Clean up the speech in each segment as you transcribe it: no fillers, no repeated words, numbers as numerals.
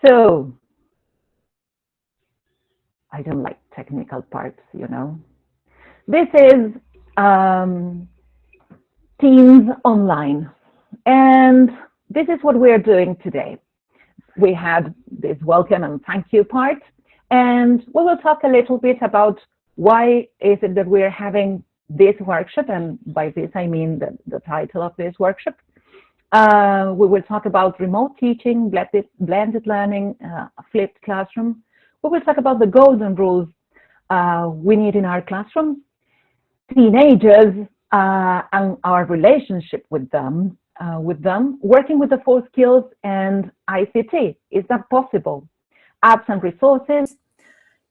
So, I don't like technical parts, you know. This is Teams Online, and this is what we're doing today. We had this welcome and thank you part, and we will talk a little bit about why is it that we're having this workshop, and by this I mean the title of this workshop. We will talk about remote teaching, blended learning, flipped classroom. We will talk about the golden rules we need in our classrooms, teenagers and our relationship with them, working with the 4 skills and ICT. Is that possible? Apps and resources,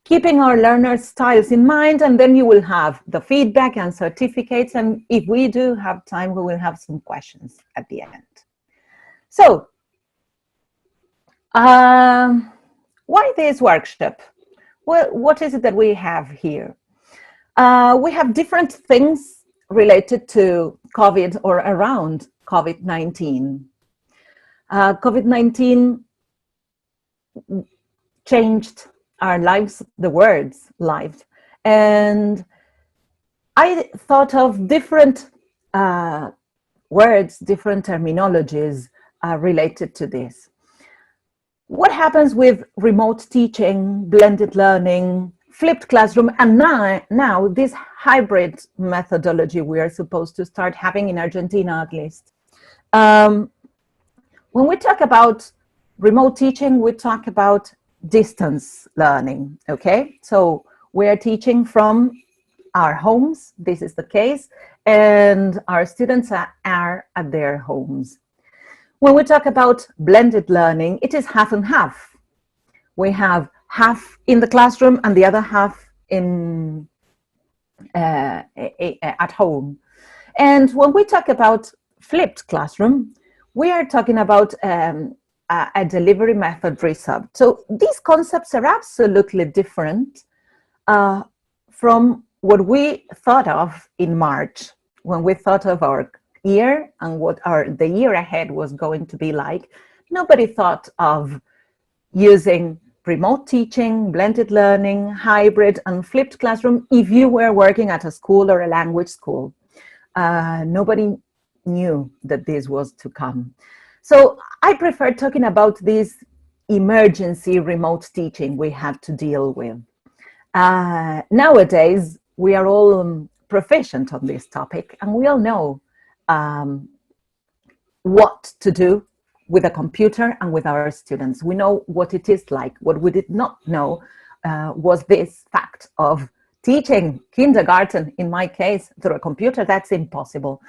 keeping our learners' styles in mind, and then you will have the feedback and certificates, and if we do have time, we will have some questions at the end. So, why this workshop? Well, what is it that we have here? We have different things related to COVID or around COVID-19. COVID-19 changed our lives, the world's life, and I thought of different words, different terminologies related to this. What happens with remote teaching, blended learning, flipped classroom, and now this hybrid methodology we are supposed to start having in Argentina at least. When we talk about remote teaching, we talk about distance learning, okay? So we are teaching from our homes, this is the case, and our students are at their homes. When we talk about blended learning, it is half and half. We have half in the classroom and the other half in at home. And when we talk about flipped classroom, we are talking about a delivery method resub. So these concepts are absolutely different from what we thought of in March, when we thought of our year and what the year ahead was going to be like. Nobody thought of using remote teaching, blended learning, hybrid and flipped classroom if you were working at a school or a language school. Nobody knew that this was to come. So I prefer talking about this emergency remote teaching we had to deal with. Nowadays, we are all proficient on this topic, and we all know what to do with a computer and with our students. We know what it is like. What we did not know was this fact of teaching kindergarten, in my case, through a computer. That's impossible.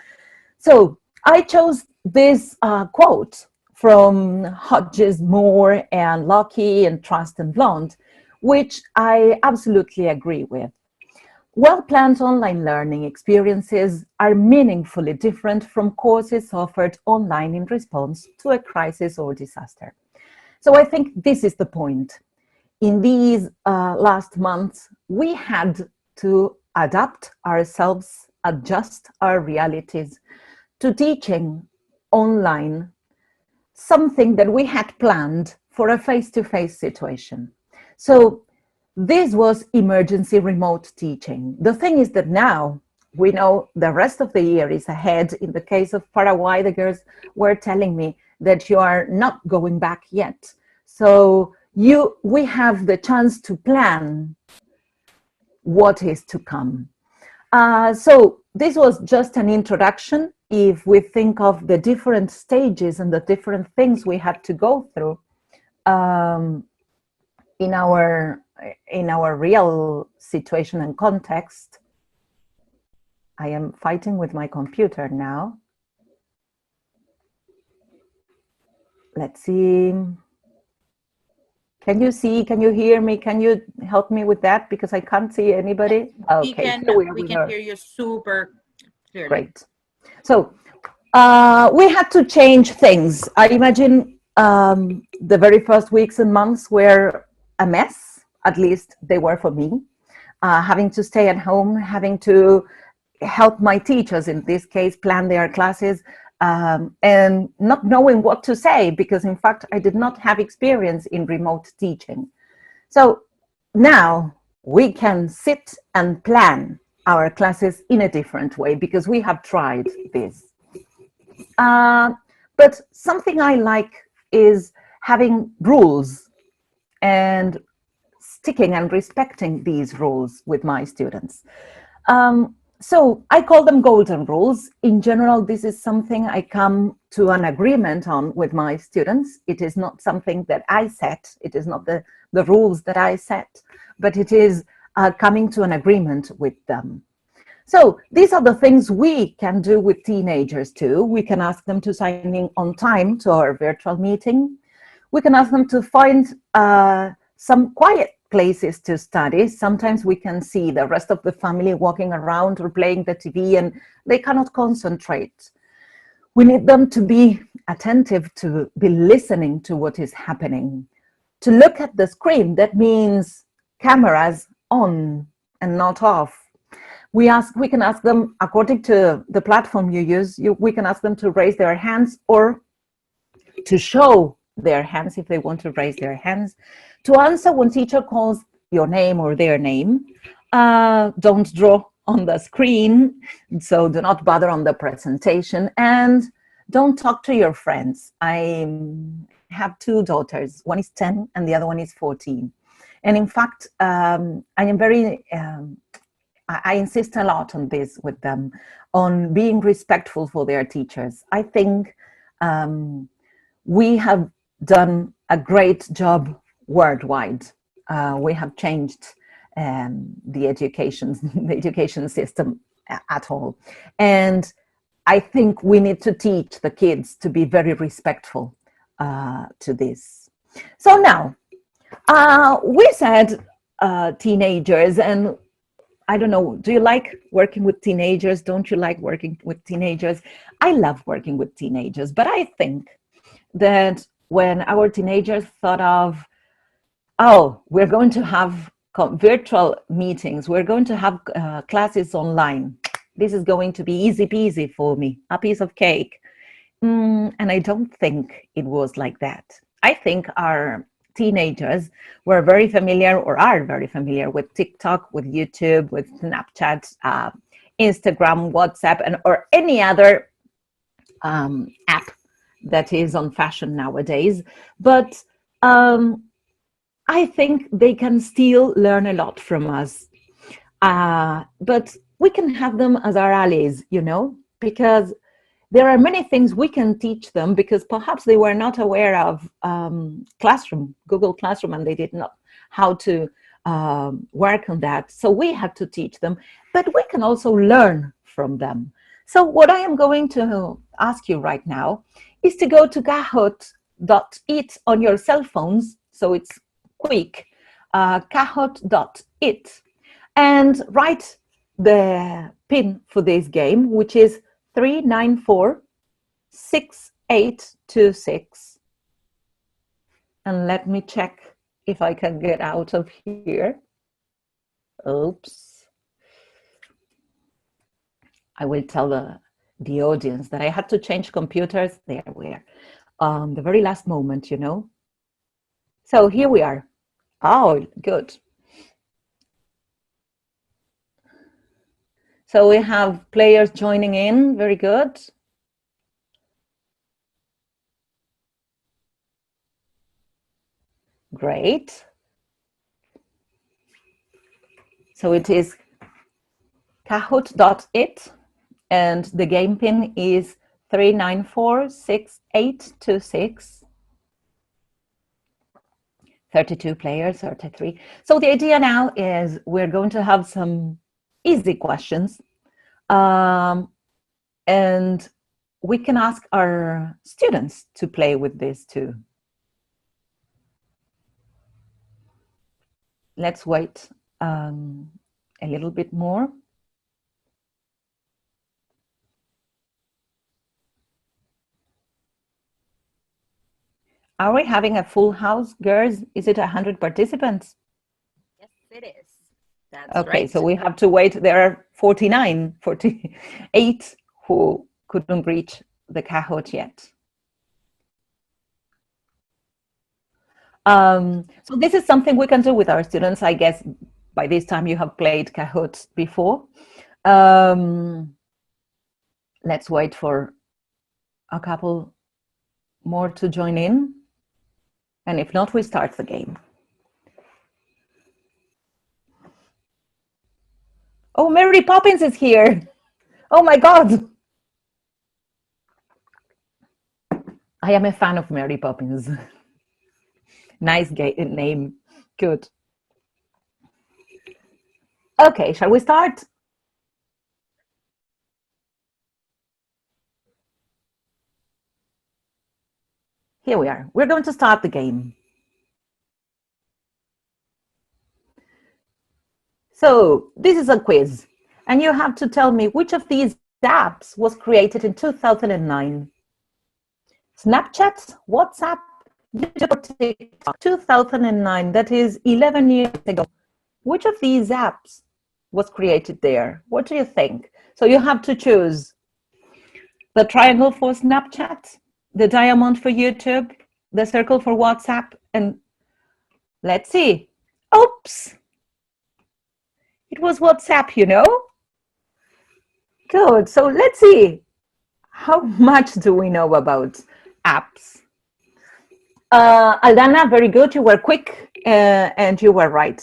So I chose this quote from Hodges, Moore, and Locke, and Trust and Blonde, which I absolutely agree with. Well-planned online learning experiences are meaningfully different from courses offered online in response to a crisis or disaster. So I think this is the point. In these last months, we had to adapt ourselves, adjust our realities to teaching online something that we had planned for a face-to-face situation. So this was emergency remote teaching. The thing is that now we know the rest of the year is ahead. In the case of Paraguay, the girls were telling me that you are not going back yet. So we have the chance to plan what is to come. So this was just an introduction. If we think of the different stages and the different things we had to go through in our real situation and context. I am fighting with my computer now. Let's see. Can you see? Can you hear me? Can you help me with that? Because I can't see anybody. Okay, we can hear you super clearly. Great. So we had to change things. I imagine the very first weeks and months were a mess. At least they were for me. Having to stay at home, having to help my teachers, in this case, plan their classes, and not knowing what to say, because in fact, I did not have experience in remote teaching. So now we can sit and plan our classes in a different way because we have tried this. But something I like is having rules and sticking and respecting these rules with my students. So I call them golden rules. In general, this is something I come to an agreement on with my students. It is not something that I set. It is not the rules that I set, but it is coming to an agreement with them. So these are the things we can do with teenagers too. We can ask them to sign in on time to our virtual meeting. We can ask them to find some quiet places to study. Sometimes we can see the rest of the family walking around or playing the TV and they cannot concentrate. We need them to be attentive, to be listening to what is happening, to look at the screen. That means cameras on and not off. We can ask them, according to the platform you use, we can ask them to raise their hands or to show their hands if they want to raise their hands, to answer when teacher calls your name or their name. Don't draw on the screen, so do not bother on the presentation, and don't talk to your friends. I have two daughters, one is 10 and the other one is 14. And in fact, I insist a lot on this with them, on being respectful for their teachers. I think we have done a great job worldwide. We have changed the education system at all. And I think we need to teach the kids to be very respectful to this. So now, we said teenagers, and I don't know, do you like working with teenagers? Don't you like working with teenagers? I love working with teenagers, but I think that when our teenagers thought of, oh, we're going to have virtual meetings, we're going to have classes online, this is going to be easy peasy for me, a piece of cake. And I don't think it was like that. I think our teenagers were very familiar, or are very familiar, with TikTok, with YouTube, with Snapchat, Instagram, WhatsApp, or any other app that is on fashion nowadays. But I think they can still learn a lot from us. But we can have them as our allies, you know, because there are many things we can teach them, because perhaps they were not aware of Google Classroom, and they did not how to work on that. So we have to teach them, but we can also learn from them. So what I am going to ask you right now is to go to kahoot.it on your cell phones, so it's quick, kahoot.it, and write the pin for this game, which is 3946826. And let me check if I can get out of here. Oops. I will tell the audience that I had to change computers. There we are. The very last moment, you know. So here we are. Oh, good. So we have players joining in. Very good. Great. So it is kahoot.it, and the game pin is 3946826. 32 players, 33. So the idea now is we're going to have some easy questions, and we can ask our students to play with this too. Let's wait a little bit more. Are we having a full house, girls? Is it 100 participants? Yes, it is. That's okay, right. So we have to wait. There are 48 who couldn't reach the Kahoot yet. So this is something we can do with our students. I guess by this time you have played Kahoot before. Let's wait for a couple more to join in. And if not, we start the game. Oh, Mary Poppins is here. Oh my God. I am a fan of Mary Poppins. Nice name. Good. Okay, shall we start? Here we are. We're going to start the game. So this is a quiz, and you have to tell me which of these apps was created in 2009. Snapchat, WhatsApp, YouTube, or TikTok. 2009, that is 11 years ago. Which of these apps was created there? What do you think? So you have to choose the triangle for Snapchat, the diamond for YouTube, the circle for WhatsApp, and let's see. Oops! It was WhatsApp, you know? Good. So let's see. How much do we know about apps? Aldana, very good. You were quick and you were right.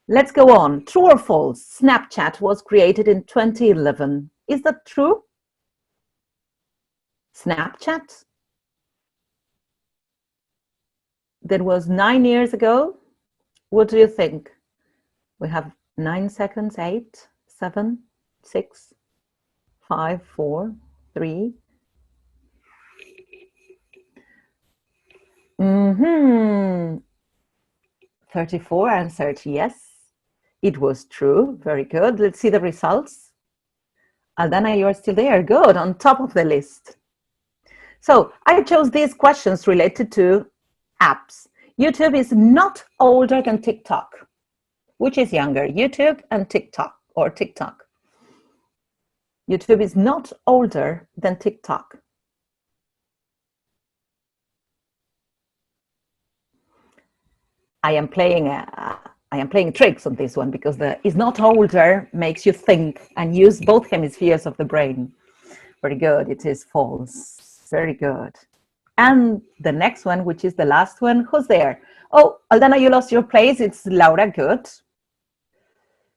Let's go on. True or false? Snapchat was created in 2011. Is that true? Snapchat? That was 9 years ago. What do you think? We have 9 seconds, 8, 7, 6, 5, 4, 3. 34 answered yes. It was true. Very good. Let's see the results. Aldana, you're still there. Good. On top of the list. So I chose these questions related to apps. YouTube is not older than TikTok. Which is younger, YouTube and TikTok, or TikTok? YouTube is not older than TikTok. I am playing tricks on this one because the is not older makes you think and use both hemispheres of the brain. Very good. It is false. Very good. And the next one, which is the last one, who's there? Oh, Aldana, you lost your place. It's Laura. Good.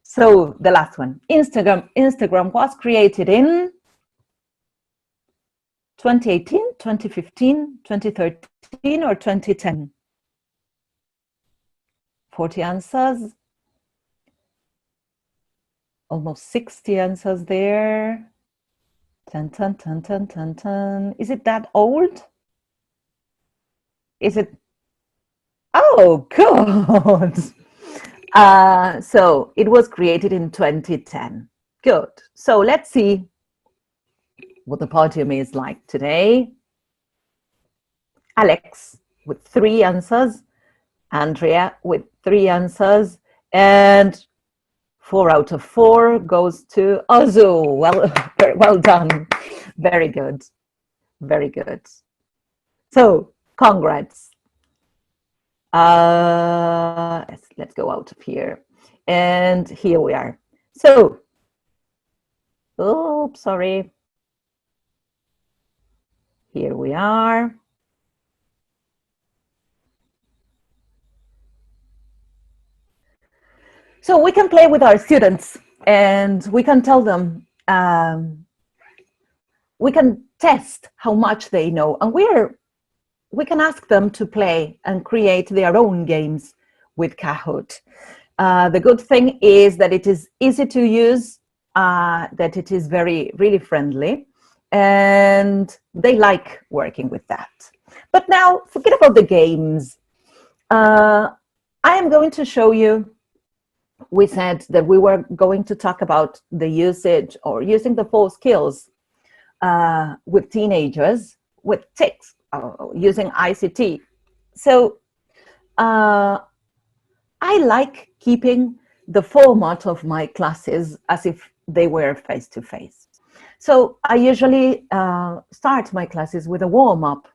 So the last one, Instagram was created in 2018, 2015, 2013, or 2010? 40 answers. Almost 60 answers there. Tan, tan, tan, tan, tan, tan. Is it that old? Is it? Oh, good. So it was created in 2010. Good. So let's see what the podium is like today. Alex with 3 answers, Andrea with 3 answers, and 4 out of 4 goes to Ozu. Well done. Very good. Very good. So congrats. Let's go out of here. And here we are. So, oops, sorry. Here we are. So we can play with our students and we can tell them, we can test how much they know, and we can ask them to play and create their own games with Kahoot. The good thing is that it is easy to use, that it is really friendly, and they like working with that. But now, forget about the games. I am going to show you, we said that we were going to talk about the usage or using the 4 skills with teenagers, with TICs, using ICT. So I like keeping the format of my classes as if they were face-to-face. So I usually start my classes with a warm-up.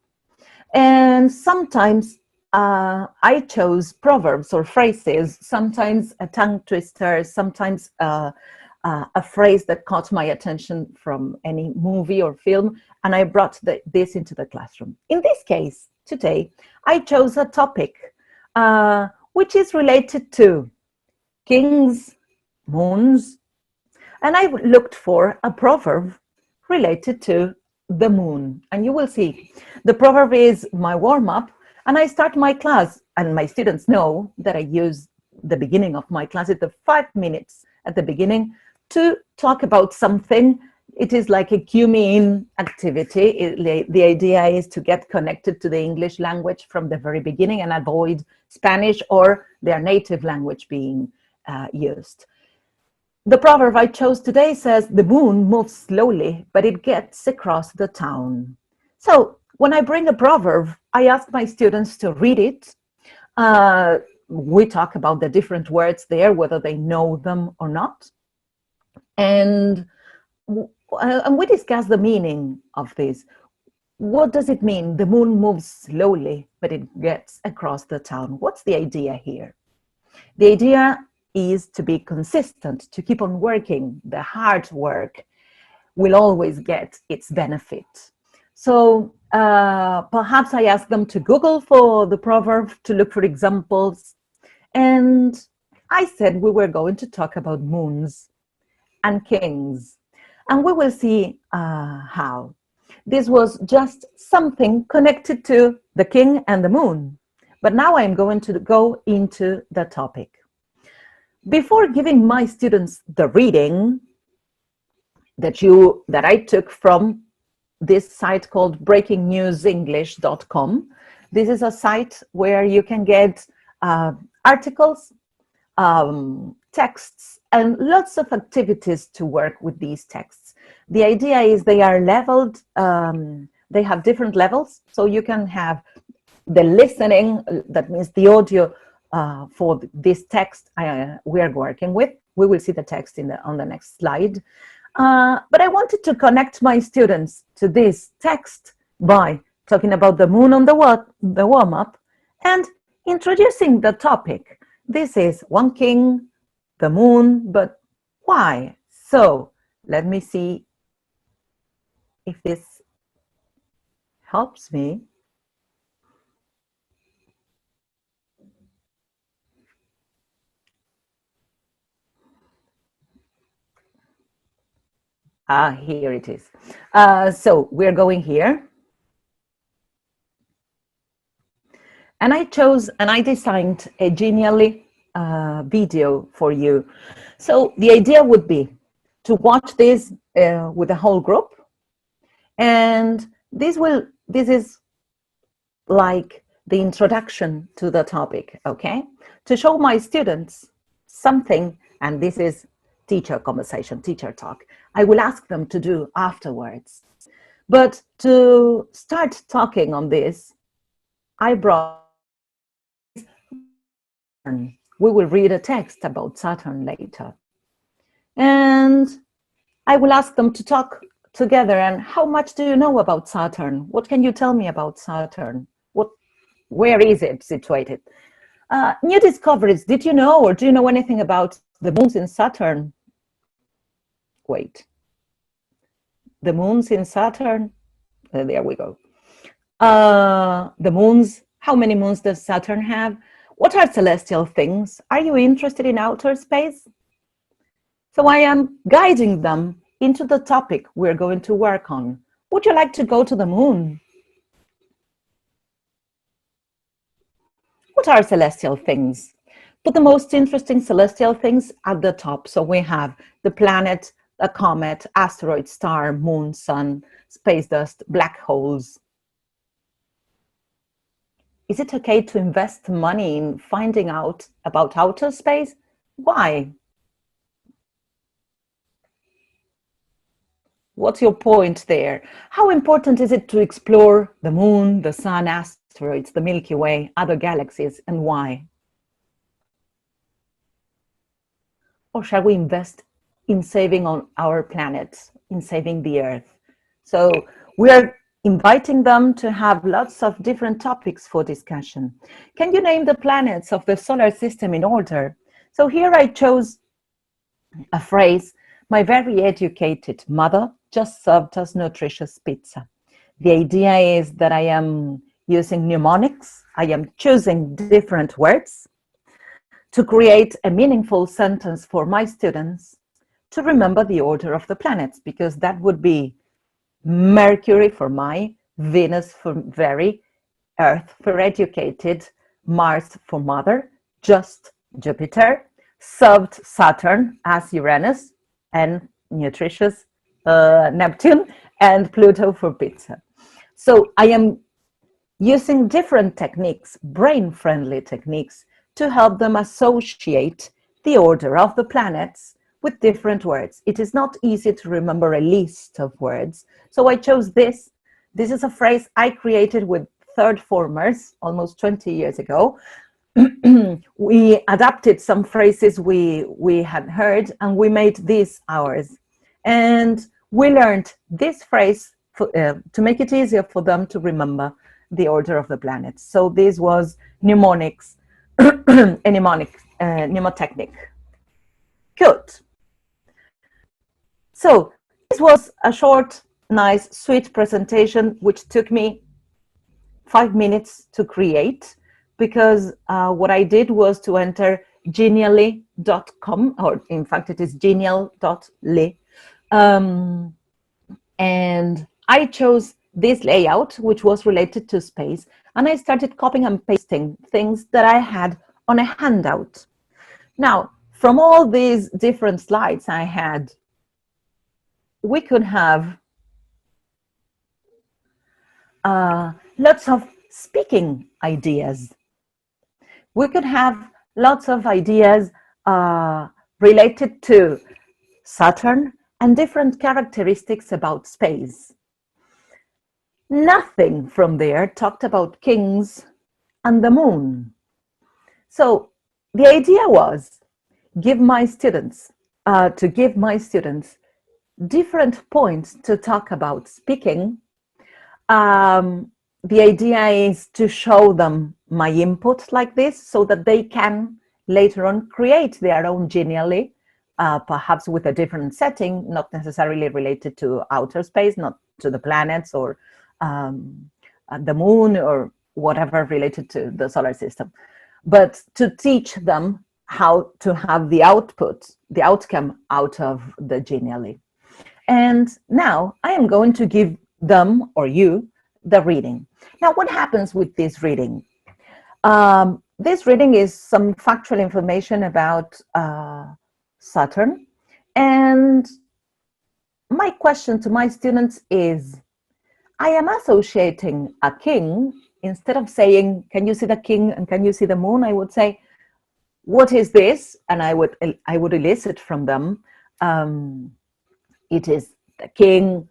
And sometimes I chose proverbs or phrases, sometimes a tongue twister, sometimes a phrase that caught my attention from any movie or film, and I brought this into the classroom. In this case, today, I chose a topic which is related to kings, moons, and I looked for a proverb related to the moon. And you will see, the proverb is my warm-up, and I start my class, and my students know that I use the beginning of my class, the 5 minutes at the beginning, to talk about something. It is like a cue me in activity. The idea is to get connected to the English language from the very beginning and avoid Spanish or their native language being used. The proverb I chose today says, the moon moves slowly, but it gets across the town. So when I bring a proverb, I ask my students to read it. We talk about the different words there, whether they know them or not. And we discuss the meaning of this. What does it mean? The moon moves slowly, but it gets across the town. What's the idea here? The idea is to be consistent, to keep on working. The hard work will always get its benefit. So perhaps I ask them to Google for the proverb, to look for examples. And I said we were going to talk about moons and kings. And we will see how. This was just something connected to the king and the moon. But now I'm going to go into the topic. Before giving my students the reading that I took from this site called breakingnewsenglish.com, this is a site where you can get articles, texts, and lots of activities to work with these texts. The idea is they are leveled, they have different levels, so you can have the listening, that means the audio for this text we are working with. We will see the text on the next slide. But I wanted to connect my students to this text by talking about the moon on the warm-up and introducing the topic. This is one king, the moon, but why? So let me see if this helps me. Here it is. So we're going here. And I chose and I designed a genially video for you. So the idea would be to watch this with the whole group. And this is like the introduction to the topic, okay? To show my students something, and this is teacher conversation, teacher talk, I will ask them to do afterwards. But to start talking on this, I brought, we will read a text about Saturn later. And I will ask them to talk together. And how much do you know about Saturn? What can you tell me about Saturn? Where is it situated? New discoveries, did you know, or do you know anything about the moons in Saturn? Wait, the moons in Saturn? There we go. The moons, how many moons does Saturn have? What are celestial things? Are you interested in outer space? So I am guiding them into the topic we're going to work on. Would you like to go to the moon? What are celestial things? Put the most interesting celestial things at the top. So we have the planet, a comet, asteroid, star, moon, sun, space dust, black holes. Is it okay to invest money in finding out about outer space? Why? What's your point there? How important is it to explore the moon, the sun, asteroids, the Milky Way, other galaxies, and why? Or shall we invest in saving on our planet? in saving the Earth. So we're inviting them to have lots of different topics for discussion. Can you name the planets of the solar system in order? So here I chose a phrase, my very educated mother just served us nutritious pizza. The idea is that I am using mnemonics. I am choosing different words to create a meaningful sentence for my students to remember the order of the planets, because that would be Mercury for my, Venus for very, Earth for educated, Mars for mother, just Jupiter, served Saturn as Uranus, and nutritious Neptune, and Pluto for pizza. So I am using different techniques, brain-friendly techniques, to help them associate the order of the planets with different words. It is not easy to remember a list of words. So I chose this. This is a phrase I created with third formers almost 20 years ago. We adapted some phrases we had heard, and we made this ours. And we learned this phrase to make it easier for them to remember the order of the planets. So this was mnemonics, mnemotechnic. Good. So this was a short, nice, sweet presentation, which took me 5 minutes to create, because what I did was to enter genially.com, or in fact it is genial.ly, and I chose this layout, which was related to space, and I started copying and pasting things that I had on a handout. Now, from all these different slides I had, we could have lots of speaking ideas. We could have lots of ideas related to Saturn and different characteristics about space. Nothing from there talked about kings and the moon. So the idea was to give my students different points to talk about speaking. The idea is to show them my input like this, so that they can later on create their own genially, perhaps with a different setting, not necessarily related to outer space, not to the planets or the moon or whatever related to the solar system, but to teach them how to have the outcome out of the genially. And now I am going to give them, or you, the reading. Now, what happens with this reading? This reading is some factual information about Saturn. And my question to my students is, I am associating a king. Instead of saying, can you see the king and can you see the moon? I would say, what is this? And I would elicit from them, it is the king,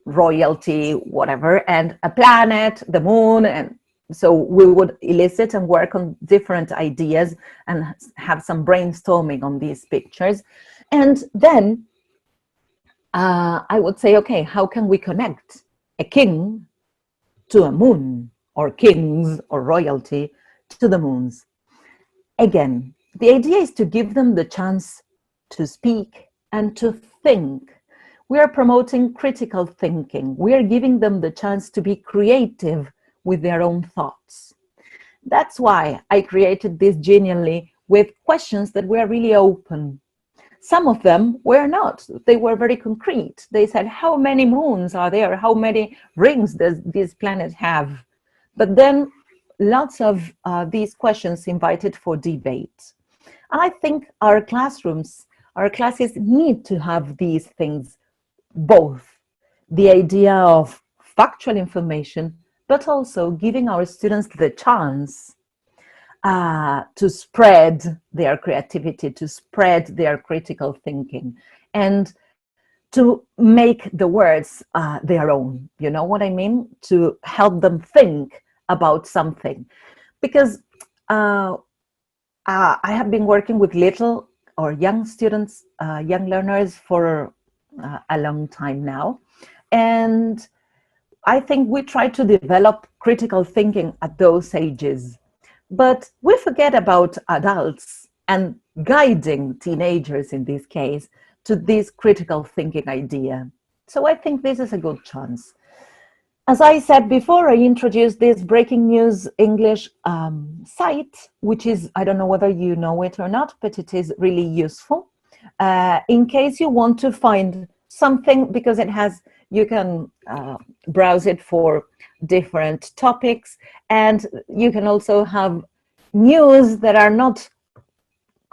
royalty, whatever, and a planet, the moon. And so we would elicit and work on different ideas and have some brainstorming on these pictures. And then I would say, okay, how can we connect a king to a moon, or kings or royalty to the moons? Again, the idea is to give them the chance to speak and to think. We are promoting critical thinking. We are giving them the chance to be creative with their own thoughts. That's why I created this genially with questions that were really open. Some of them were not. They were very concrete. They said, how many moons are there? How many rings does this planet have? But then lots of these questions invited for debate. And I think our classes need to have these things, both the idea of factual information, but also giving our students the chance to spread their creativity, to spread their critical thinking, and to make the words their own. You know what I mean? To help them think about something. Because I have been working with little or young students, young learners for a long time now. And I think we try to develop critical thinking at those ages, but we forget about adults and guiding teenagers in this case to this critical thinking idea. So I think this is a good chance. As I said before, I introduced this breaking news English site, which is, I don't know whether you know it or not, but it is really useful. In case you want to find something, because it has, you can browse it for different topics, and you can also have news that are not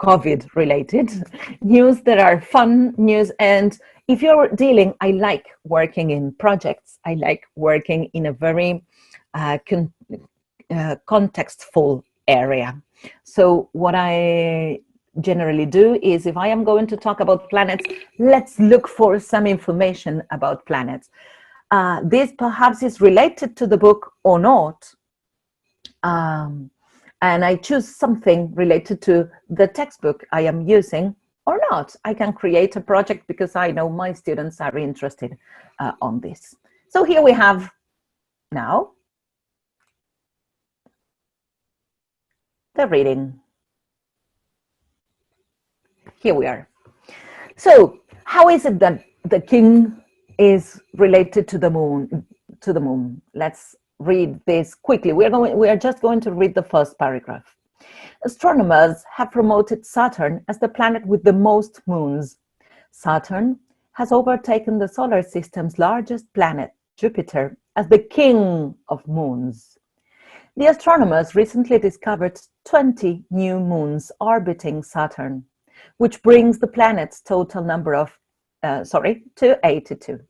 COVID related, news that are fun news. And if you're dealing, I like working in projects, I like working in a very contextful area. So what I generally do is, if I am going to talk about planets, let's look for some information about planets. This perhaps is related to the book or not. And I choose something related to the textbook I am using or not. I can create a project because I know my students are interested on this. So here we have now the reading. Here we are. So how is it that the king is related to the moon? Let's read this quickly. We are just going to read the first paragraph. Astronomers have promoted Saturn as the planet with the most moons. Saturn has overtaken the solar system's largest planet, Jupiter, as the king of moons. The astronomers recently discovered 20 new moons orbiting Saturn, which brings the planet's total number to 82.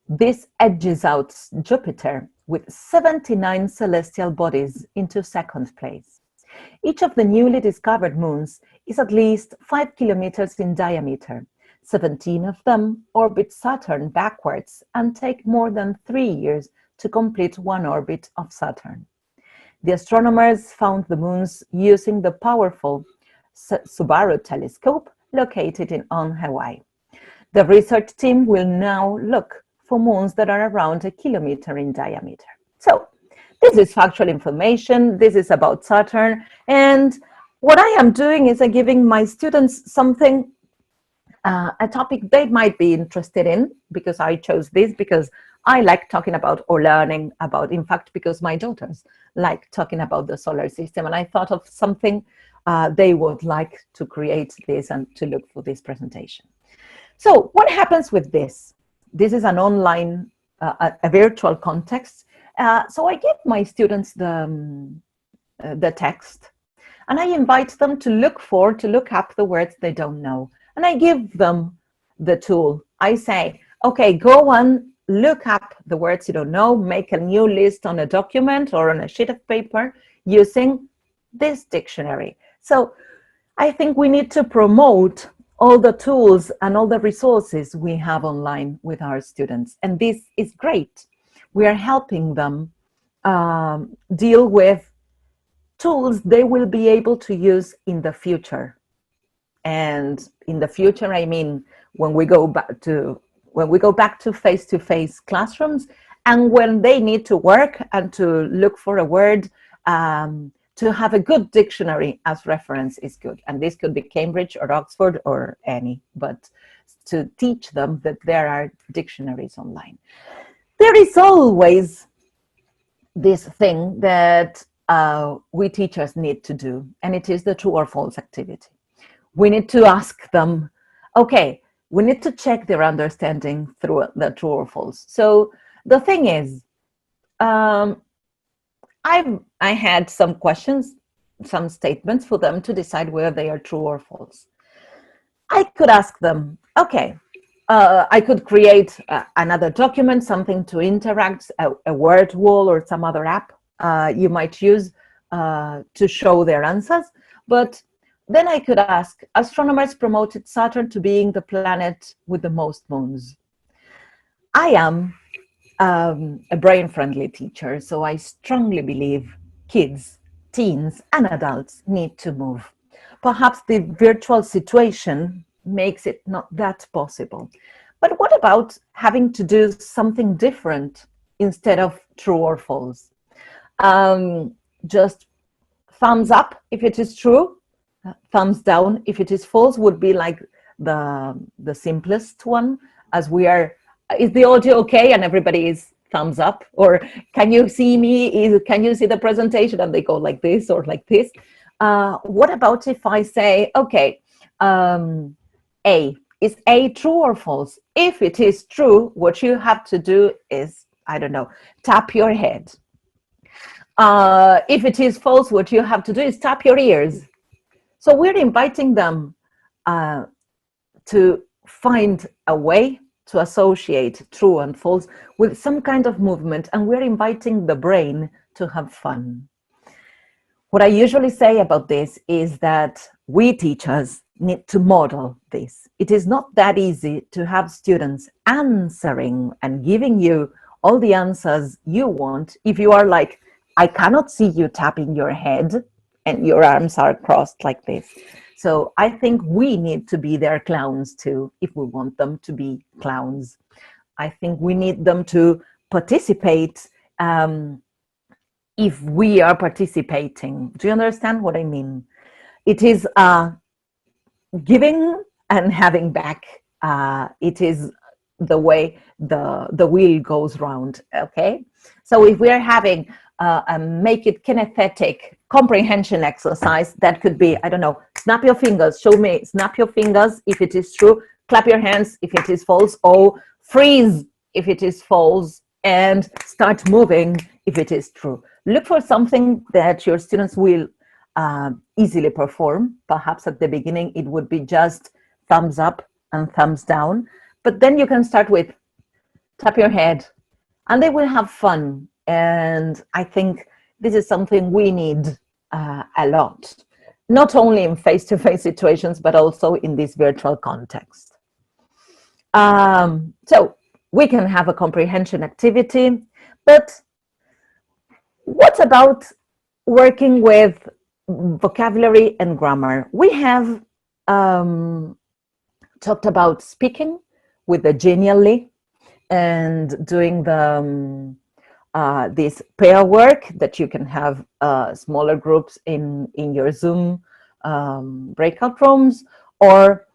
This edges out Jupiter with 79 celestial bodies into second place. Each of the newly discovered moons is at least 5 kilometers in diameter. 17 of them orbit Saturn backwards and take more than 3 years to complete one orbit of Saturn. The astronomers found the moons using the powerful Subaru telescope located on Hawaii. The research team will now look for moons that are around a kilometer in diameter. So this is factual information. This is about Saturn. And what I am doing is I'm giving my students something, a topic they might be interested in, because I chose this because I like talking about or learning about, in fact, because my daughters like talking about the solar system. And I thought of something they would like to create this and to look for this presentation. So what happens with this? This is an online, a virtual context. So I give my students the text, and I invite them to look up the words they don't know. And I give them the tool. I say, okay, go on, look up the words you don't know, make a new list on a document or on a sheet of paper using this dictionary. So I think we need to promote all the tools and all the resources we have online with our students. And this is great. We are helping them deal with tools they will be able to use in the future. And in the future, I mean, when we go back to face-to-face classrooms, and when they need to work and to look for a word, to have a good dictionary as reference is good. And this could be Cambridge or Oxford or any, but to teach them that there are dictionaries online. There is always this thing that we teachers need to do, and it is the true or false activity. We need to ask them, okay, we need to check their understanding through the true or false. So the thing is, I had some questions, some statements for them to decide whether they are true or false. I could ask them, okay, I could create another document, something to interact, a word wall or some other app you might use to show their answers. But then I could ask, astronomers promoted Saturn to being the planet with the most moons. I am a brain-friendly teacher, so I strongly believe kids, teens, and adults need to move. Perhaps the virtual situation makes it not that possible, But what about having to do something different instead of true or false? Just thumbs up if it is true, thumbs down if it is false would be like the simplest one, as we are, is the audio okay? And everybody is thumbs up, or can you see me? Can you see the presentation? And they go like this or like this. What about if I say, okay, A, is A true or false? If it is true, what you have to do is, I don't know, tap your head. If it is false, what you have to do is tap your ears. So we're inviting them to find a way to associate true and false with some kind of movement, and we're inviting the brain to have fun. What I usually say about this is that we teachers need to model this. It is not that easy to have students answering and giving you all the answers you want if you are like, I cannot see you tapping your head and your arms are crossed like this. So I think we need to be their clowns too, if we want them to be clowns. I think we need them to participate if we are participating. Do you understand what I mean? It is giving and having back. It is the way the wheel goes round, okay? So if we're having a make it kinesthetic comprehension exercise, that could be, I don't know, snap your fingers, show me, snap your fingers if it is true, clap your hands if it is false, or freeze if it is false, and start moving if it is true. Look for something that your students will easily perform. Perhaps at the beginning it would be just thumbs up and thumbs down, but then you can start with tap your head, and they will have fun. And I think this is something we need a lot, not only in face-to-face situations, but also in this virtual context. So we can have a comprehension activity, but what about working with vocabulary and grammar? We have talked about speaking with the genially and doing the this pair work that you can have smaller groups in your Zoom breakout rooms, or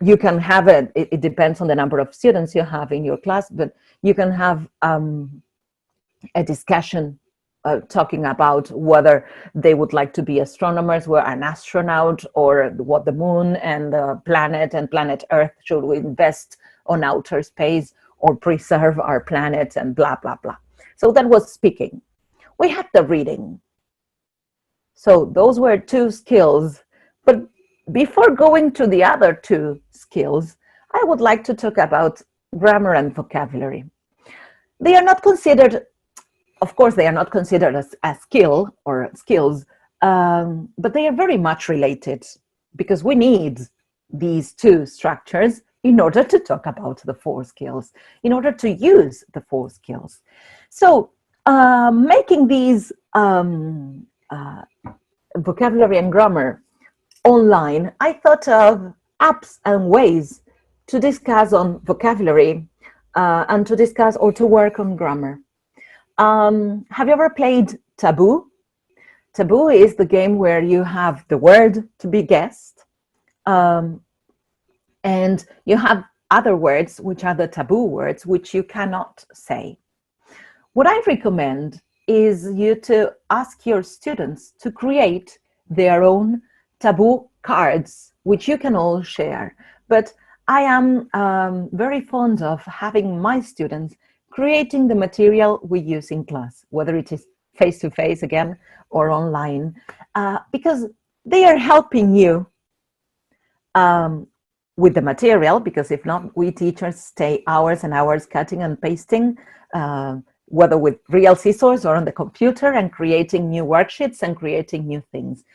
you can have it depends on the number of students you have in your class, but you can have a discussion talking about whether they would like to be astronomers, or an astronaut, or what the moon and the planet Earth, should we invest on outer space or preserve our planet, and blah, blah, blah. So that was speaking. We had the reading. So those were two skills. But before going to the other two skills, I would like to talk about grammar and vocabulary. They are not considered, of course, they are not considered as a skill or skills, but they are very much related, because we need these two structures in order to talk about the four skills, in order to use the four skills. So making these vocabulary and grammar online, I thought of apps and ways to discuss on vocabulary and to discuss or to work on grammar. Have you ever played Taboo? Taboo is the game where you have the word to be guessed, and you have other words, which are the taboo words, which you cannot say. What I recommend is you to ask your students to create their own taboo cards, which you can all share. But I am very fond of having my students creating the material we use in class, whether it is face-to-face again or online, because they are helping you with the material, because if not, we teachers stay hours and hours cutting and pasting, whether with real scissors or on the computer, and creating new worksheets and creating new things.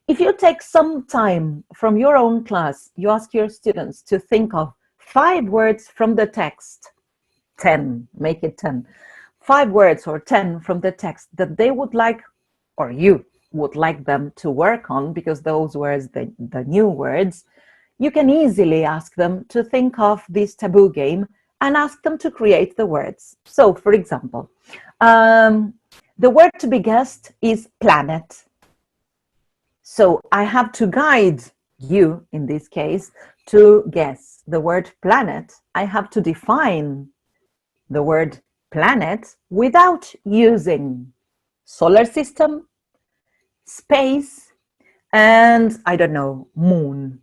If you take some time from your own class, you ask your students to think of 5 words from the text, 10, make it 10, 5 words or 10 from the text that they would like, or you would like them to work on, because those words, the new words, you can easily ask them to think of this taboo game and ask them to create the words. So, for example, the word to be guessed is planet. So I have to guide you, in this case, to guess the word planet. I have to define the word planet without using solar system, space, and I don't know, moon.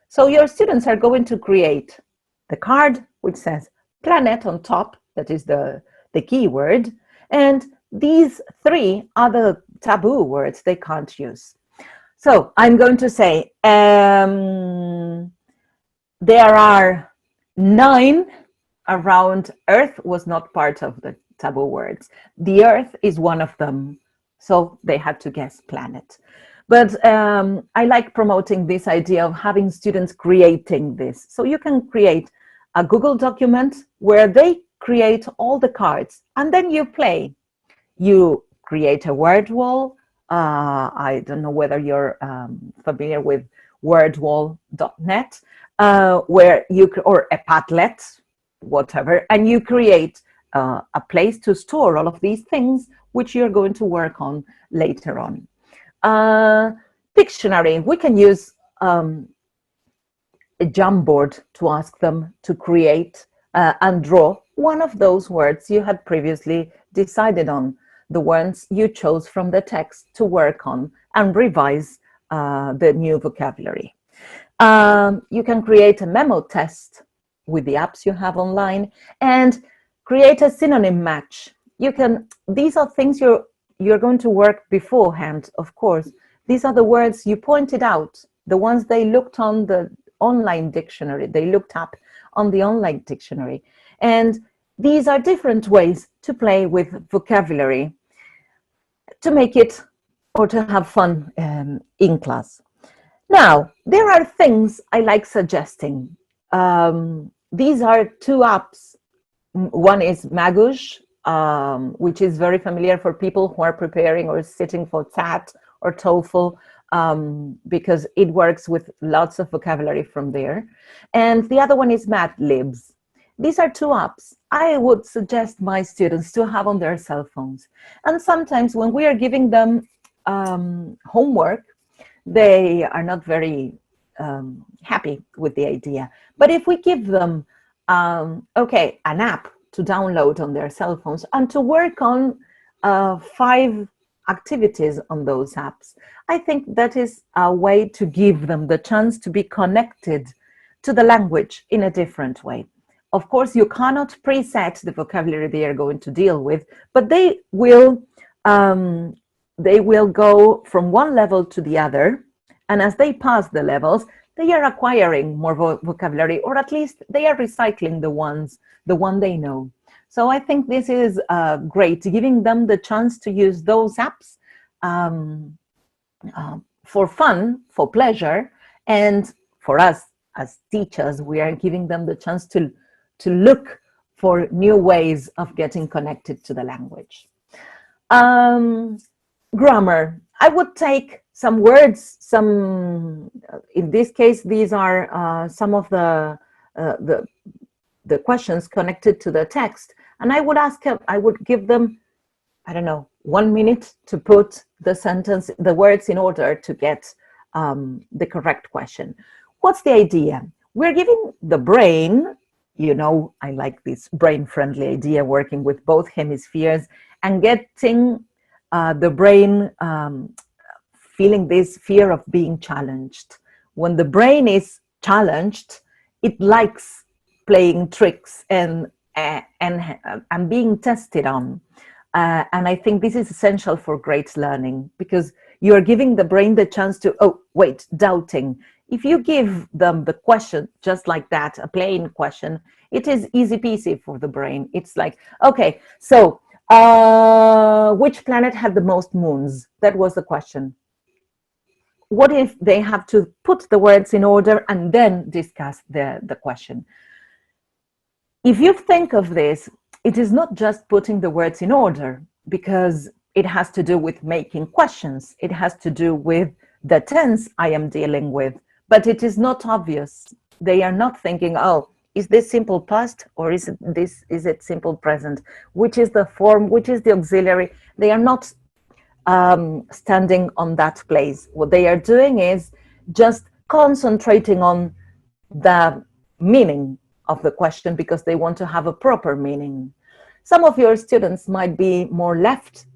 So your students are going to create the card which says planet on top, that is the keyword, and these three are the taboo words they can't use. So I'm going to say there are 9 around Earth was not part of the taboo words. The Earth is one of them, so they had to guess planet. But I like promoting this idea of having students creating this. So you can create a Google document where they create all the cards, and then you play. You create a word wall. I don't know whether you're familiar with wordwall.net, where you, or a Padlet, whatever, and you create a place to store all of these things which you're going to work on later on. Dictionary, we can use a Jamboard to ask them to create and draw one of those words you had previously decided on, the ones you chose from the text to work on and revise the new vocabulary. You can create a memo test with the apps you have online and create a synonym match. You can, these are things you're going to work beforehand, of course. These are the words you pointed out, the ones they looked on the online dictionary, they looked up on the online dictionary. And these are different ways to play with vocabulary, to make it, or to have fun in class. Now, there are things I like suggesting. These are 2 apps. One is Magush, which is very familiar for people who are preparing or sitting for TAT or TOEFL, because it works with lots of vocabulary from there. And the other one is Madlibs. These are 2 apps I would suggest my students to have on their cell phones. And sometimes when we are giving them homework, they are not very happy with the idea. But if we give them, okay, an app to download on their cell phones and to work on 5 activities on those apps, I think that is a way to give them the chance to be connected to the language in a different way. Of course, you cannot preset the vocabulary they are going to deal with, but they will go from one level to the other, and as they pass the levels, they are acquiring more vocabulary, or at least they are recycling the one they know. So I think this is great, giving them the chance to use those apps for fun, for pleasure, and for us as teachers, we are giving them the chance to look for new ways of getting connected to the language. Grammar. I would take some words, in this case, these are some of the questions connected to the text. And I would give them, I don't know, 1 minute to put the words in order to get the correct question. What's the idea? We're giving the brain, you know, I like this brain-friendly idea, working with both hemispheres and getting the brain feeling this fear of being challenged. When the brain is challenged, it likes playing tricks and being tested on. And I think this is essential for great learning, because you are giving the brain the chance to, oh, wait, doubting. If you give them the question just like that, a plain question, it is easy peasy for the brain. It's like, okay, so which planet had the most moons? That was the question. What if they have to put the words in order and then discuss the question? If you think of this, it is not just putting the words in order, because it has to do with making questions. It has to do with the tense I am dealing with, but it is not obvious. They are not thinking, oh, is this simple past or is it simple present? Which is the form, which is the auxiliary? They are not standing on that place. What they are doing is just concentrating on the meaning of the question because they want to have a proper meaning. Some of your students might be more left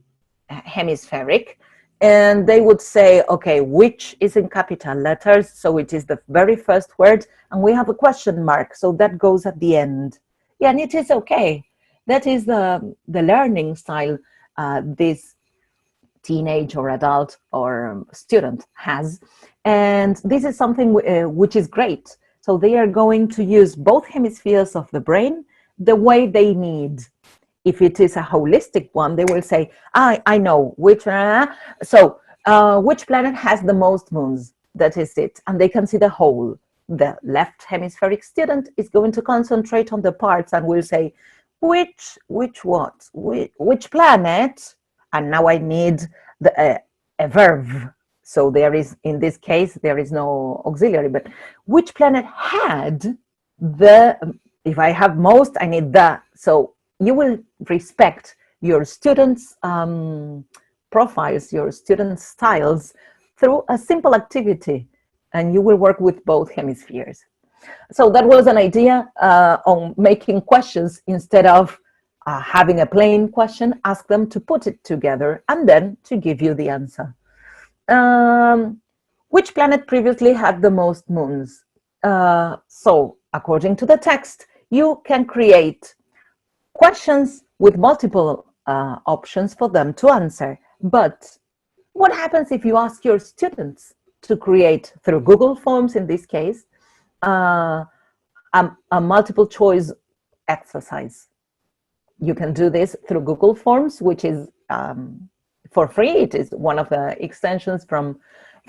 hemispheric, and they would say, okay, which is in capital letters, so it is the very first word, and we have a question mark, so that goes at the end. Yeah, and it is okay. That is the learning style this teenage or adult or student has, and this is something which is great. So they are going to use both hemispheres of the brain the way they need. If it is a holistic one, they will say, I know which, which planet has the most moons? That is it. And they can see the whole. The left hemispheric student is going to concentrate on the parts and will say, which planet? And now I need a verb. So there is, in this case, there is no auxiliary, but which planet had the, if I have most, I need the. So you will respect your students' profiles, your students' styles through a simple activity, and you will work with both hemispheres. So that was an idea on making questions instead of having a plain question. Ask them to put it together and then to give you the answer. Which planet previously had the most moons? So according to the text, you can create questions with multiple options for them to answer. But what happens if you ask your students to create, through Google Forms in this case, a multiple choice exercise? You can do this through Google Forms, which is for free. It is one of the extensions from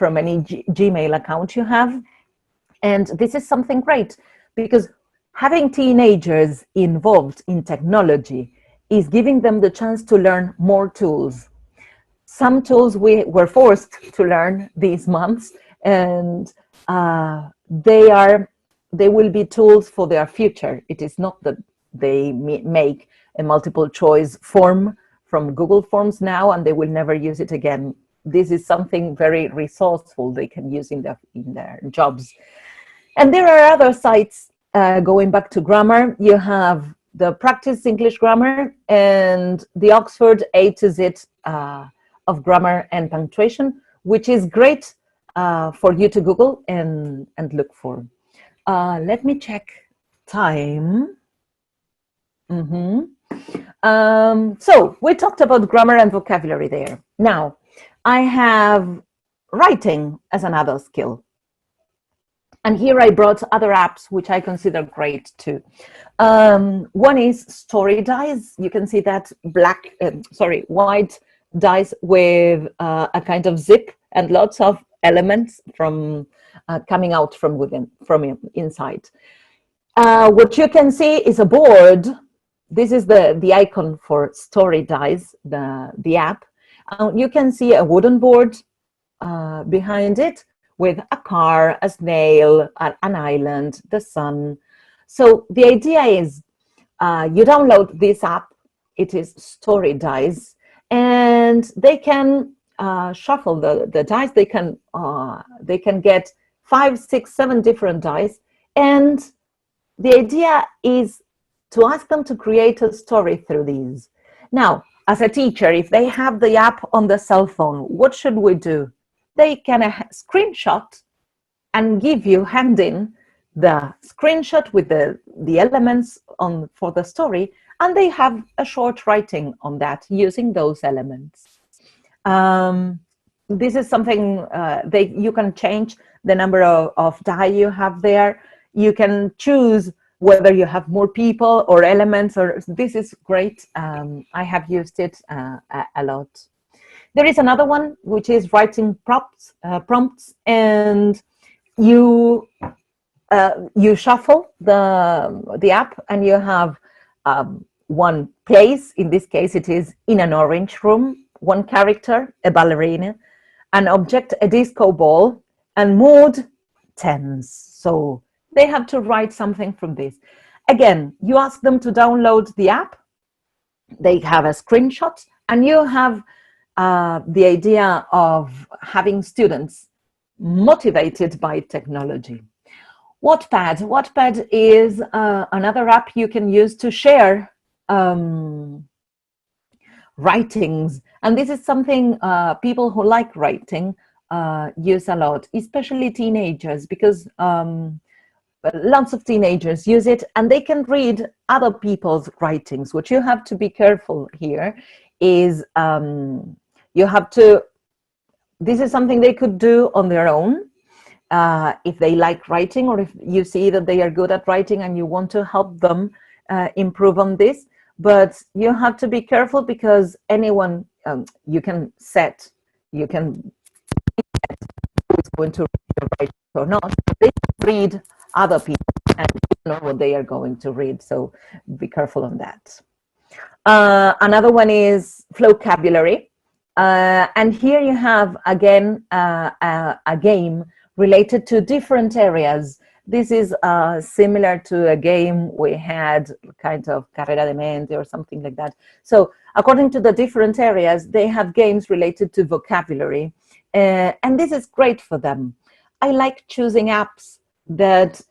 any Gmail account you have. And this is something great because having teenagers involved in technology is giving them the chance to learn more tools. Some tools we were forced to learn these months, and they will be tools for their future. It is not that they make a multiple choice form from Google Forms now and they will never use it again. This is something very resourceful they can use in their jobs. And there are other sites. Going back to grammar, you have the Practice English Grammar and the Oxford A to Z of Grammar and Punctuation, which is great for you to Google and look for. Let me check time. So we talked about grammar and vocabulary there. Now, I have writing as another skill. And here I brought other apps which I consider great too. One is Story Dice. You can see that white dice with a kind of zip and lots of elements from coming out from within, from inside. What you can see is a board. This is the icon for Story Dice, the app. You can see a wooden board behind it, with a car, a snail, an island, the sun. So the idea is you download this app, it is Story Dice, and they can shuffle the dice. They can get 5, 6, 7 different dice, and the idea is to ask them to create a story through these. Now, as a teacher, if they have the app on the cell phone, what should we do? They can screenshot and give you, hand in the screenshot with the elements for the story, and they have a short writing on that using those elements. This is something you can change the number of die you have there. You can choose whether you have more people or elements, or this is great. I have used it a lot. There is another one which is writing prompts, and you shuffle the app, and you have one place. In this case, it is in an orange room. One character, a ballerina, an object, a disco ball, and mood, tense. So they have to write something from this. Again, you ask them to download the app, they have a screenshot, and you have the idea of having students motivated by technology. Wattpad is another app you can use to share writings, and this is something people who like writing use a lot, especially teenagers, because lots of teenagers use it, and they can read other people's writings. What you have to be careful here is you have to, this is something they could do on their own if they like writing, or if you see that they are good at writing and you want to help them improve on this. But you have to be careful, because anyone, you can who is going to read or not. They read other people and you know what they are going to read, so be careful on that. Another one is vocabulary, and here you have again a game related to different areas. This is similar to a game we had, kind of Carrera de Mente or something like that. So according to the different areas, they have games related to vocabulary, and this is great for them. I like choosing apps that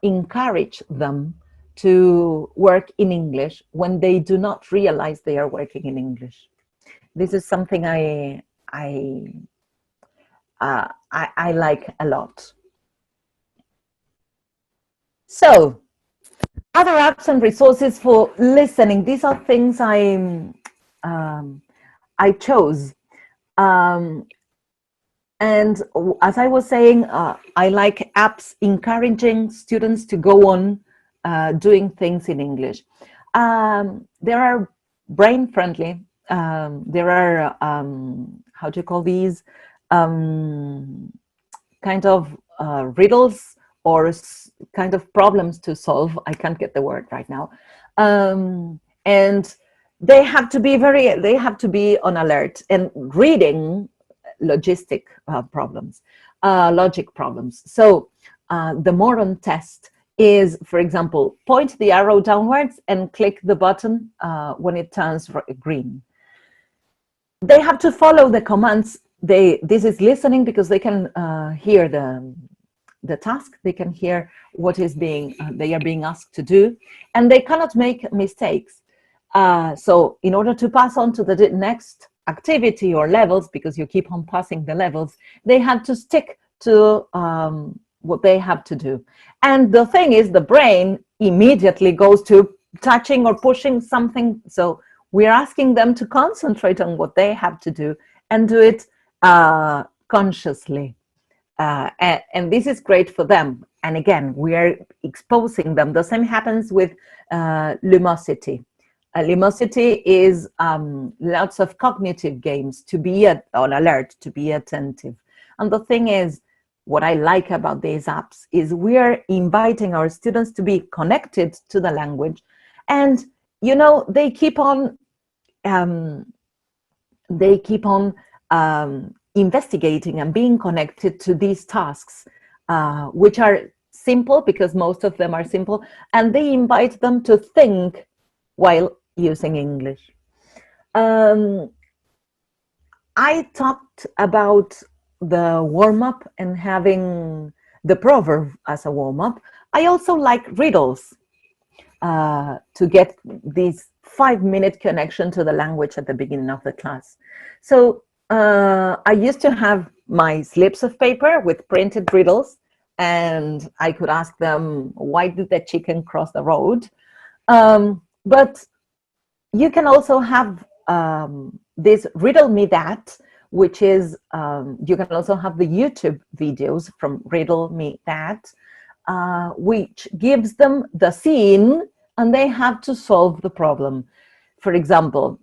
encourage them to work in English when they do not realize they are working in English. This is something I like a lot. So, other apps and resources for listening. These are things I chose. And as I was saying, I like apps encouraging students to go on doing things in English. There are brain-friendly. There are, how do you call these? Kind of riddles or kind of problems to solve. I can't get the word right now. And they have to be on alert and reading logic problems. So the moron test is, for example, point the arrow downwards and click the button when it turns green. They have to follow the commands. This is listening, because they can hear the task. They can hear what is they are being asked to do, and they cannot make mistakes. So in order to pass on to the next activity or levels, because you keep on passing the levels, they have to stick to what they have to do. And the thing is, the brain immediately goes to touching or pushing something. So we're asking them to concentrate on what they have to do and do it consciously. And this is great for them. And again, we are exposing them. The same happens with Lumosity. Lumosity is lots of cognitive games to be on alert, to be attentive. And the thing is, what I like about these apps is we're inviting our students to be connected to the language. And, you know, they keep on investigating and being connected to these tasks, which are simple, because most of them are simple, and they invite them to think while using English. I talked about the warm-up and having the proverb as a warm-up. I also like riddles to get this 5-minute connection to the language at the beginning of the class. So I used to have my slips of paper with printed riddles, and I could ask them, why did the chicken cross the road? But you can also have this Riddle Me That, which is, you can also have the YouTube videos from Riddle Me That, which gives them the scene and they have to solve the problem. For example,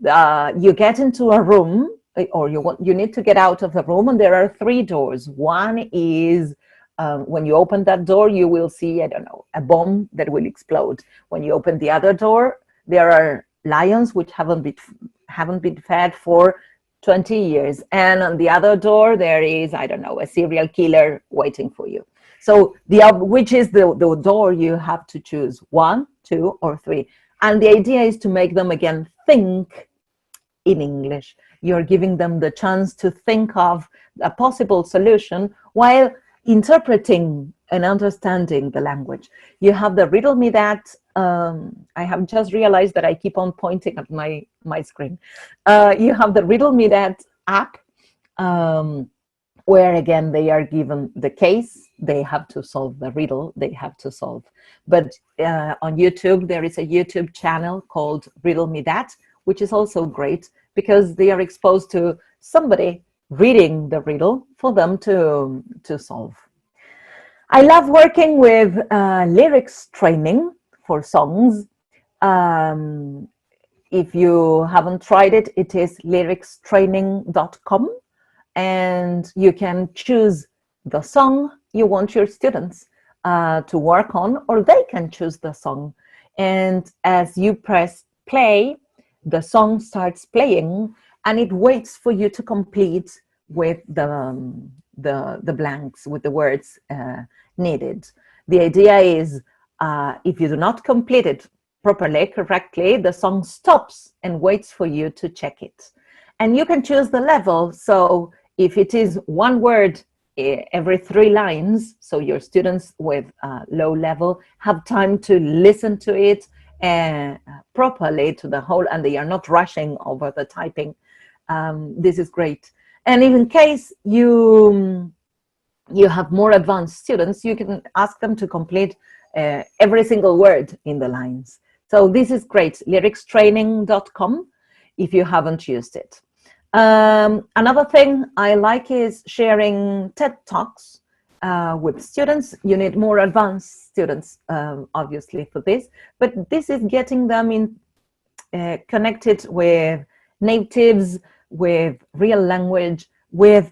you get into a room, or you need to get out of the room, and there are 3 doors. One is, when you open that door, you will see, I don't know, a bomb that will explode. When you open the other door, there are lions which haven't been fed for 20 years. And on the other door, there is, I don't know, a serial killer waiting for you. So which is the door you have to choose, 1, 2, or 3. And the idea is to make them again think in English. You're giving them the chance to think of a possible solution while interpreting and understanding the language. You have the riddle me that. I have just realized that I keep on pointing at my screen. You have the riddle me that app, where again they are given the case, they have to solve the riddle, they have to solve. But on YouTube, there is a YouTube channel called Riddle Me That, which is also great because they are exposed to somebody reading the riddle for them to solve. I love working with lyrics training for songs. If you haven't tried it, it is lyricstraining.com. And you can choose the song you want your students to work on, or they can choose the song. And as you press play, the song starts playing, and it waits for you to complete with the blanks, with the words needed. The idea is, if you do not complete it properly, correctly, the song stops and waits for you to check it. And you can choose the level. So if it is one word every 3 lines, so your students with low level have time to listen to it properly to the whole, and they are not rushing over the typing. This is great. And in case you have more advanced students, you can ask them to complete every single word in the lines. So this is great, lyricstraining.com, if you haven't used it. Another thing I like is sharing TED Talks with students. You need more advanced students, obviously, for this, but this is getting them in connected with natives, with real language, with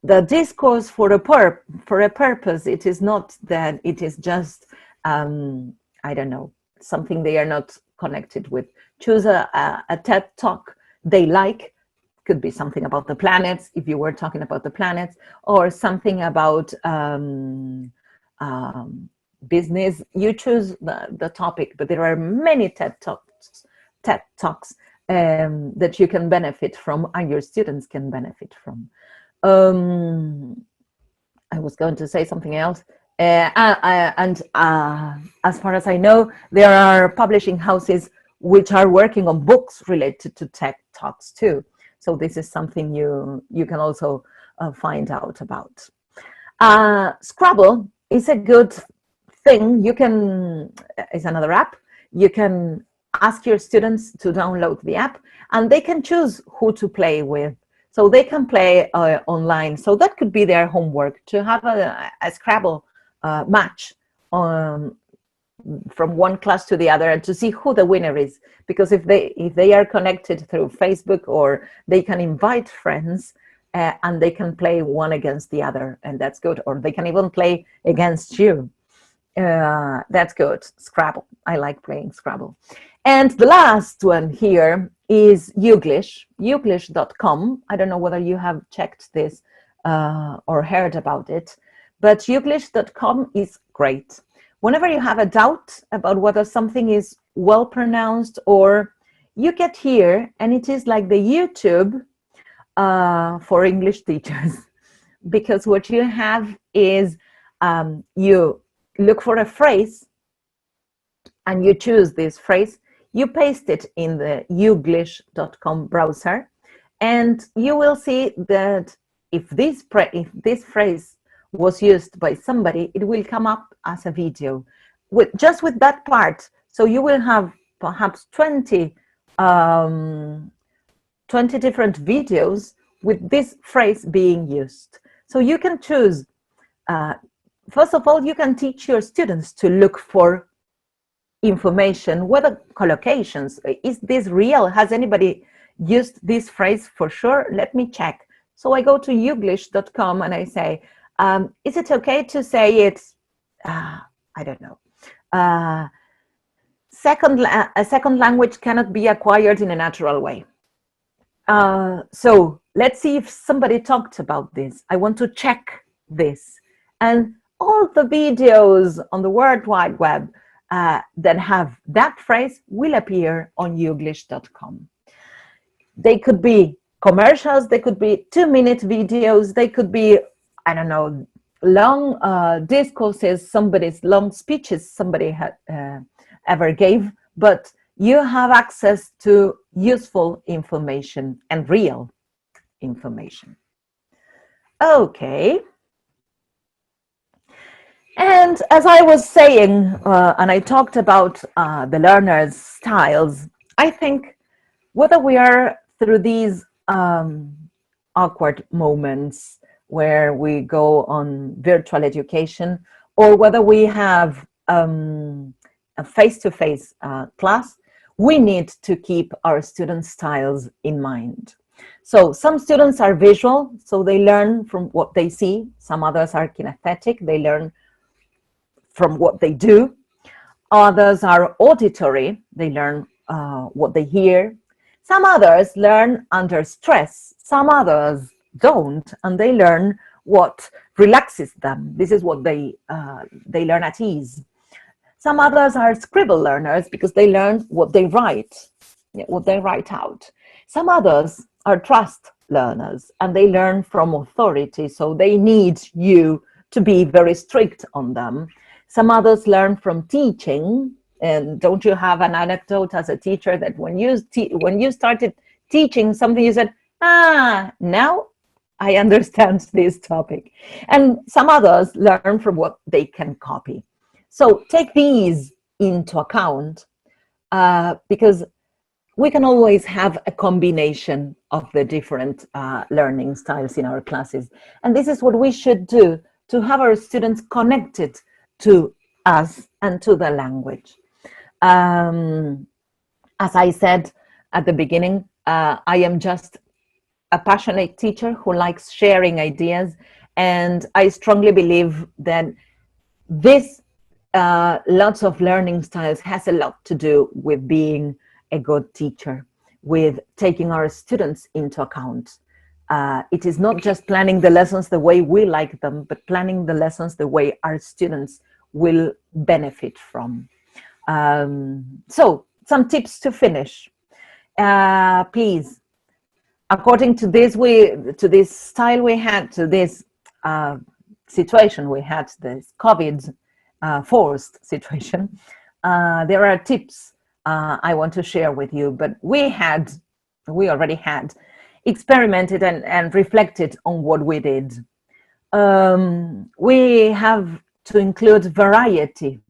the discourse for a purpose. It is not that it is just, I don't know, something they are not connected with. Choose a TED Talk they like. Could be something about the planets, if you were talking about the planets, or something about business. You choose the topic, but there are many TED Talks that you can benefit from, and your students can benefit from. I was going to say something else. As far as I know, there are publishing houses which are working on books related to TED Talks too. So this is something you can also find out about. Scrabble is a good thing. It's another app. You can ask your students to download the app, and they can choose who to play with. So they can play online. So that could be their homework, to have a Scrabble match from one class to the other, and to see who the winner is. Because if they are connected through Facebook, or they can invite friends and they can play one against the other, and that's good. Or they can even play against you. That's good. Scrabble. I like playing Scrabble. And the last one here is Youglish, youglish.com. I don't know whether you have checked this or heard about it, but youglish.com is great. Whenever you have a doubt about whether something is well pronounced, or you get here, and it is like the YouTube for English teachers, because what you have is you look for a phrase and you choose this phrase, you paste it in the youglish.com browser, and you will see that if this phrase was used by somebody, it will come up as a video just with that part. So you will have perhaps 20 different videos with this phrase being used. So you can choose, first of all, you can teach your students to look for information, whether collocations, is this real? Has anybody used this phrase for sure? Let me check. So I go to youglish.com and I say, is it okay to say it's, I don't know, a second language cannot be acquired in a natural way. So let's see if somebody talked about this. I want to check this. And all the videos on the World Wide Web that have that phrase will appear on youglish.com. They could be commercials, they could be 2-minute videos, they could be, I don't know, long discourses, long speeches somebody had ever gave, but you have access to useful information and real information. Okay. And as I was saying, and I talked about the learner's styles, I think whether we are through these awkward moments where we go on virtual education, or whether we have a face-to-face class, we need to keep our students' styles in mind. So some students are visual, so they learn from what they see. Some others are kinesthetic, they learn from what they do. Others are auditory, they learn what they hear. Some others learn under stress, some others don't, and they learn what relaxes them. This is what they learn at ease. Some others are scribble learners because they learn what they write out. Some others are trust learners and they learn from authority, so they need you to be very strict on them. Some others learn from teaching. And don't you have an anecdote as a teacher that when you started teaching something, you said, now I understand this topic. And some others learn from what they can copy. So take these into account because we can always have a combination of the different learning styles in our classes. And this is what we should do to have our students connected to us and to the language. As I said at the beginning, I am just a passionate teacher who likes sharing ideas, and I strongly believe that this lots of learning styles has a lot to do with being a good teacher, with taking our students into account. It is not just planning the lessons the way we like them, but planning the lessons the way our students will benefit from. So some tips to finish. Please, according to this style we had, to this situation we had, this COVID forced situation, there are tips I want to share with you, but we already had experimented and reflected on what we did. We have to include variety.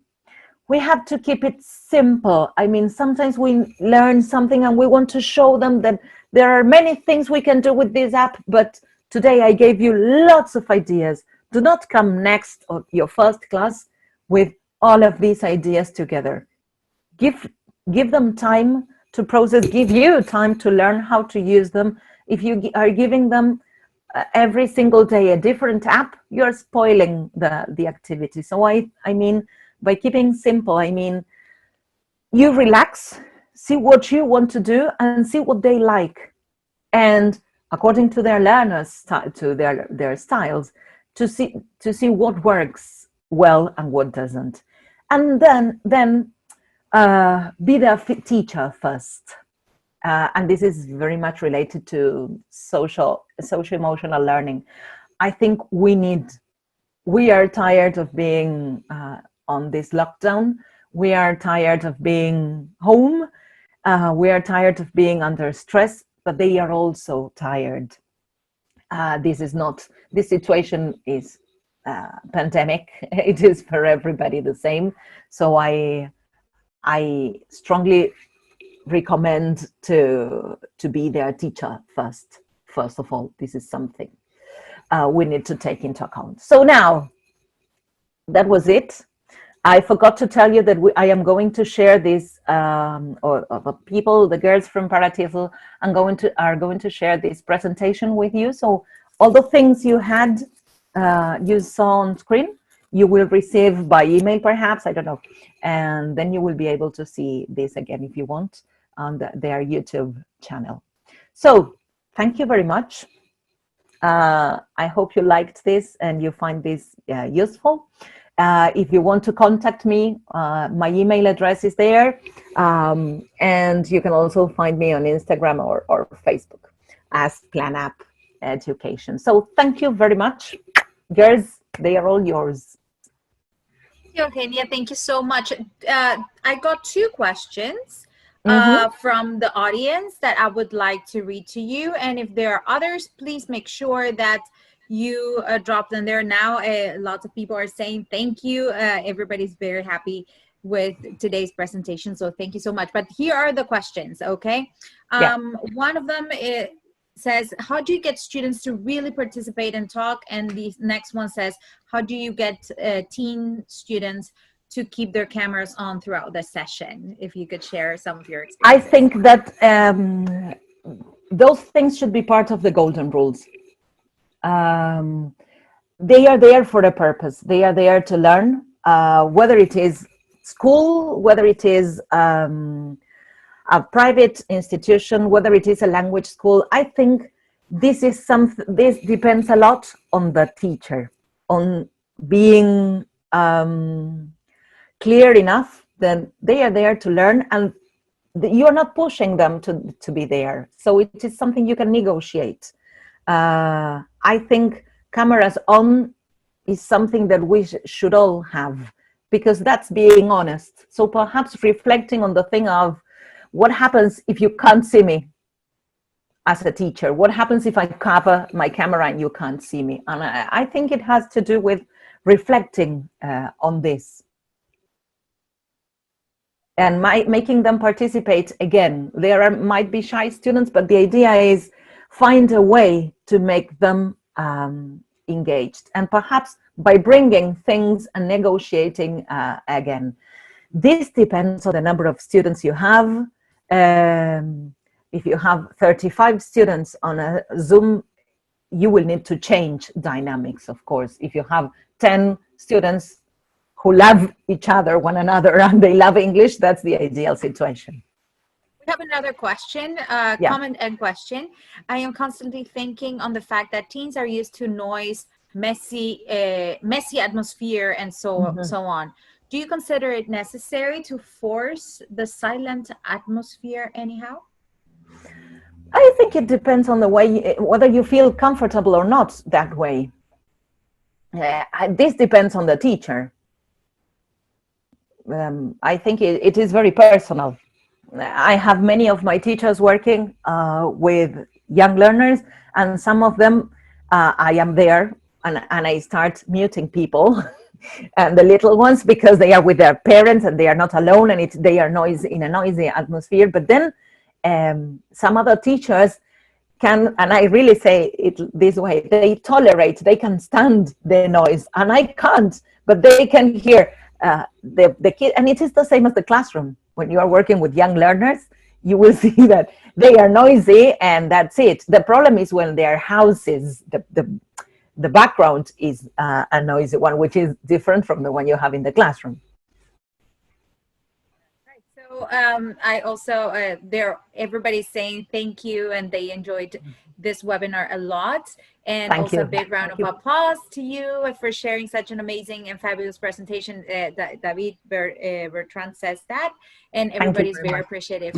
We have to keep it simple. I mean, sometimes we learn something and we want to show them that there are many things we can do with this app, but today I gave you lots of ideas. Do not come next or your first class with all of these ideas together. Give them time to process, give you time to learn how to use them. If you are giving them every single day a different app, you're spoiling the activity. So I mean, by keeping simple, I mean, you relax, see what you want to do and see what they like. And according to their learners, to their styles, to see what works well and what doesn't. And then be the teacher first. And this is very much related to social-emotional learning. I think we are tired of being on this lockdown. We are tired of being home. We are tired of being under stress, but they are also tired. This situation is pandemic. It is for everybody the same. So I strongly recommend to be their teacher first of all. This is something we need to take into account. So now, that was it. I forgot to tell you that I am going to share this, or the girls from Paratesol are going to share this presentation with you. So all the things you saw on screen, you will receive by email perhaps, I don't know. And then you will be able to see this again if you want on their YouTube channel. So thank you very much. I hope you liked this and you find this useful. If you want to contact me, my email address is there. And you can also find me on Instagram or Facebook as Plan App Education. So thank you very much. Girls, they are all yours. Eugenia, thank you so much. I got two questions from the audience that I would like to read to you. And if there are others, please make sure that you drop them there now. Lots of people are saying thank you. Everybody's very happy with today's presentation. So thank you so much. But here are the questions, okay? One of them says, how do you get students to really participate and talk? And the next one says, how do you get teen students to keep their cameras on throughout the session? If you could share some of your experiences. I think that those things should be part of the golden rules. They are there for a purpose. They are there to learn, whether it is school, whether it is a private institution, whether it is a language school. I think this is this depends a lot on the teacher, on being clear enough that they are there to learn and you are not pushing them to be there. So it is something you can negotiate. I think cameras on is something that we should all have, because that's being honest. So perhaps reflecting on the thing of, what happens if you can't see me as a teacher? What happens if I cover my camera and you can't see me? And I think it has to do with reflecting on this. And making them participate again. There might be shy students, but the idea is find a way to make them engaged. And perhaps by bringing things and negotiating again. This depends on the number of students you have. If you have 35 students on a Zoom, you will need to change dynamics, of course. If you have 10 students who love each other, one another, and they love English, that's the ideal situation. We have another question, comment and question. I am constantly thinking on the fact that teens are used to noise, messy atmosphere, and so on. Do you consider it necessary to force the silent atmosphere anyhow? I think it depends on the way, whether you feel comfortable or not that way. This depends on the teacher. I think it is very personal. I have many of my teachers working with young learners, and some of them I am there and I start muting people. And the little ones, because they are with their parents and they are not alone, and they are in a noisy atmosphere. But then some other teachers can, and I really say it this way, they can stand the noise, and I can't, but they can hear the kid. And it is the same as the classroom. When you are working with young learners, you will see that they are noisy, and that's it. The problem is when their houses, the background is a noisy one, which is different from the one you have in the classroom. Right. So I also, everybody's saying thank you, and they enjoyed this webinar a lot. And Thank also you. a big round of applause to you for sharing such an amazing and fabulous presentation. David Bertrand says that, and everybody's very appreciative.